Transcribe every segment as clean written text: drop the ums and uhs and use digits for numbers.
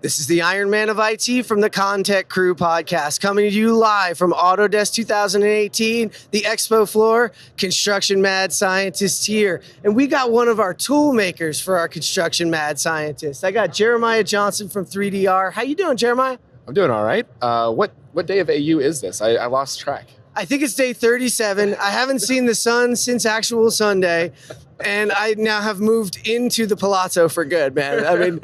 This is the Iron Man of IT from the ConTechCrew podcast, coming to you live from Autodesk 2018, the expo floor. Construction mad scientists here. And we got one of our tool makers for our construction mad scientists. I got Jeremiah Johnson from 3DR. How you doing, Jeremiah? I'm doing all right. What day of AU is this? I lost track. I think it's day 37. I haven't seen the sun since actual Sunday. And I now have moved into the Palazzo for good, man. I mean,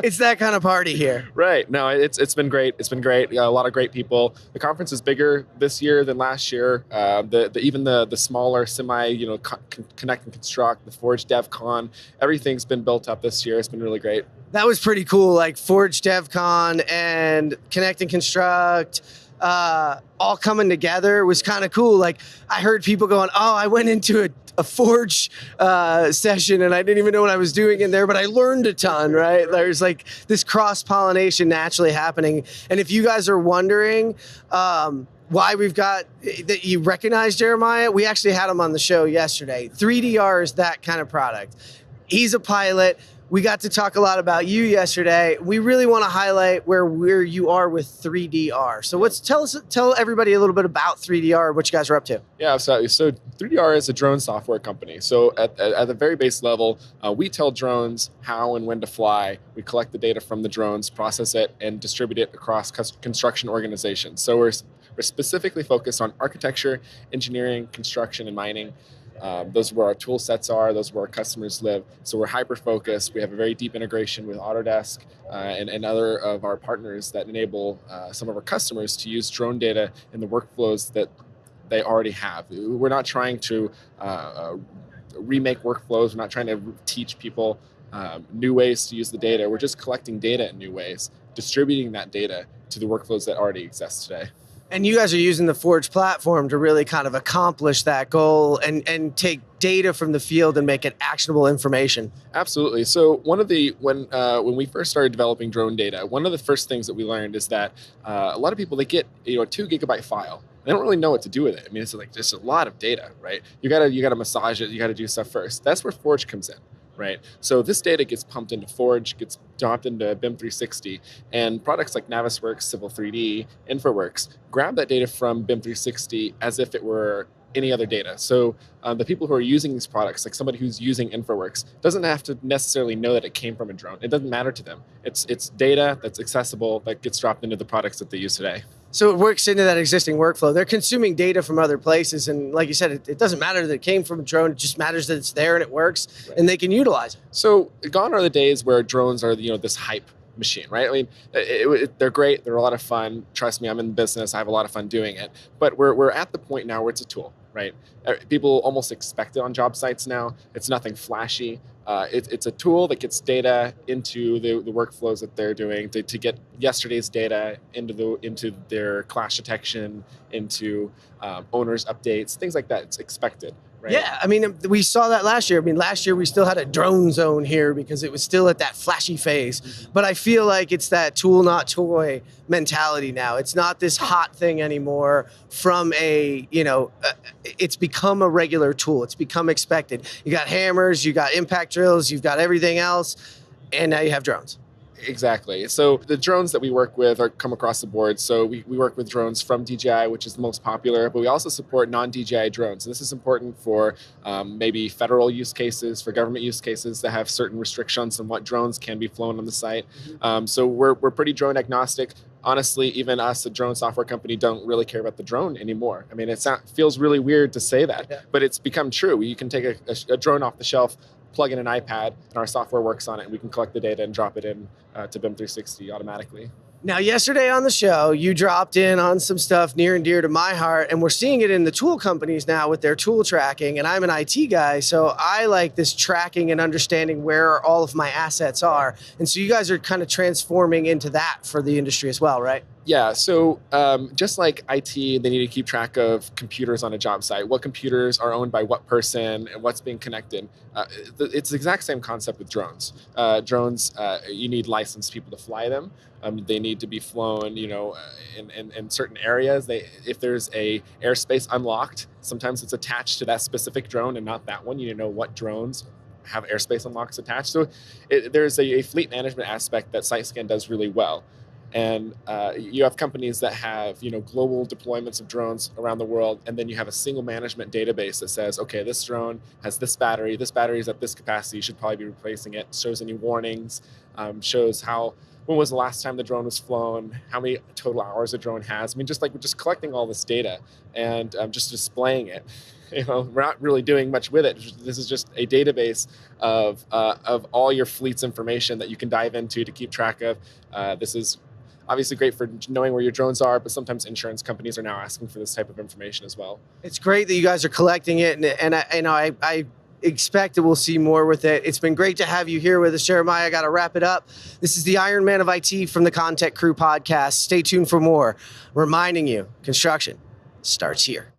it's that kind of party here. Right. No, it's been great. It's been great. A lot of great people. The conference is bigger this year than last year. Even the smaller Connect and Construct, the Forge DevCon, everything's been built up this year. It's been really great. That was pretty cool. Like Forge DevCon and Connect and Construct, all coming together was kind of cool. Like I heard people going, "Oh, I went into a Forge session and I didn't even know what I was doing in there, but I learned a ton," right? There's like this cross-pollination naturally happening. And if you guys are wondering why we've got that you recognize Jeremiah, we actually had him on the show yesterday. 3DR is that kind of product. He's a pilot. We got to talk a lot about you yesterday. We really want to highlight where you are with 3DR. So tell everybody a little bit about 3DR, what you guys are up to. Yeah, absolutely. So 3DR is a drone software company. So at the very base level, we tell drones how and when to fly. We collect the data from the drones, process it, and distribute it across construction organizations. So we're specifically focused on architecture, engineering, construction, and mining. Those are where our tool sets are. Those are where our customers live. So we're hyper-focused. We have a very deep integration with Autodesk and other of our partners that enable some of our customers to use drone data in the workflows that they already have. We're not trying to remake workflows. We're not trying to teach people new ways to use the data. We're just collecting data in new ways, distributing that data to the workflows that already exist today. And you guys are using the Forge platform to really kind of accomplish that goal and take data from the field and make it actionable information. Absolutely. So when we first started developing drone data, one of the first things that we learned is that a lot of people, they get a 2 gigabyte file. They don't really know what to do with it. I mean, it's like just a lot of data, right? You gotta massage it. You gotta do stuff first. That's where Forge comes in. Right. So this data gets pumped into Forge, gets dumped into BIM 360, and products like Navisworks, Civil 3D, InfraWorks grab that data from BIM 360 as if it were any other data. So the people who are using these products, like somebody who's using InfraWorks, doesn't have to necessarily know that it came from a drone. It doesn't matter to them. It's data that's accessible that gets dropped into the products that they use today. So it works into that existing workflow. They're consuming data from other places. And like you said, it doesn't matter that it came from a drone. It just matters that it's there and it works, right, and they can utilize it. So gone are the days where drones are, this hype machine, right? I mean, they're great. They're a lot of fun. Trust me, I'm in the business. I have a lot of fun doing it. But we're at the point now where it's a tool, right? People almost expect it on job sites now. It's nothing flashy. It's a tool that gets data into the workflows that they're doing to get yesterday's data into their clash detection, into owners updates, things like that. It's expected. Right? Yeah, I mean, we saw that last year. I mean, last year we still had a drone zone here because it was still at that flashy phase. Mm-hmm. But I feel like it's that tool, not toy mentality now. It's not this hot thing anymore from it's become a regular tool. It's become expected. You got hammers, you got impact drills, you've got everything else, and now you have drones. Exactly. So the drones that we work with come across the board. So we work with drones from DJI, which is the most popular, but we also support non-DJI drones. And this is important for maybe federal use cases, for government use cases that have certain restrictions on what drones can be flown on the site. Mm-hmm. So we're pretty drone agnostic. Honestly, even us, a drone software company, don't really care about the drone anymore. I mean, it feels really weird to say that, yeah, but it's become true. You can take a drone off the shelf, plug in an iPad, and our software works on it, and we can collect the data and drop it in to BIM 360 automatically. Now, yesterday on the show, you dropped in on some stuff near and dear to my heart, and we're seeing it in the tool companies now with their tool tracking, and I'm an IT guy, so I like this tracking and understanding where all of my assets are. And so you guys are kind of transforming into that for the industry as well, right? Yeah, so just like IT, they need to keep track of computers on a job site, what computers are owned by what person and what's being connected. It's the exact same concept with drones. Drones, you need licensed people to fly them. They need to be flown, in certain areas. If there's a airspace unlocked, sometimes it's attached to that specific drone and not that one. You know what drones have airspace unlocks attached. So there's a fleet management aspect that SiteScan does really well. And you have companies that have global deployments of drones around the world, and then you have a single management database that says, okay, this drone has this battery is at this capacity, you should probably be replacing it. Shows any warnings, shows when was the last time the drone was flown, how many total hours the drone has. I mean, just collecting all this data and just displaying it. We're not really doing much with it. This is just a database of all your fleet's information that you can dive into to keep track of. This is obviously great for knowing where your drones are, but sometimes insurance companies are now asking for this type of information as well. It's great that you guys are collecting it, and I expect that we'll see more with it. It's been great to have you here with us, Jeremiah. I got to wrap it up. This is the Iron Man of IT from the ConTechCrew podcast. Stay tuned for more. Reminding you, construction starts here.